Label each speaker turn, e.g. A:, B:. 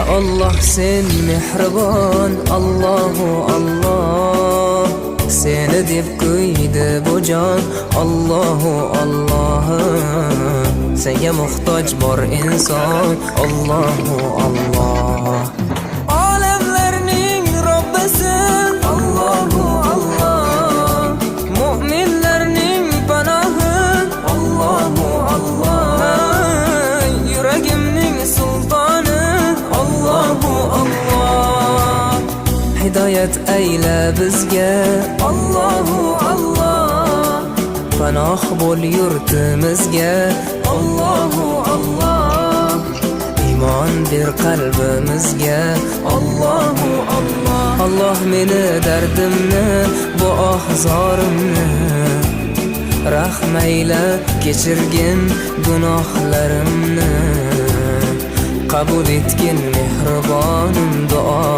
A: Allah sen mehribon, Allahu Allah. Seni deb ko'ydi bu jon, Allahu Allah. Senga muhtoj bor inson, Allahu Allah. Olamlarning Robbisin, Allahu Allah. Mu'minlarning panohi, Allahu Allah. Yuragimning sultoni, Allahu Allah. Hidayat ayla bizga, Allahu Allah. Panoh bo'l yurtimizga, Allahu Allah. Iymon ber qalbimizga, Allahu Allah. Allah meni dardimni, bu ohzorimni rahmayla kechirgin gunohlarimni. Qabul etgin mehribonim duo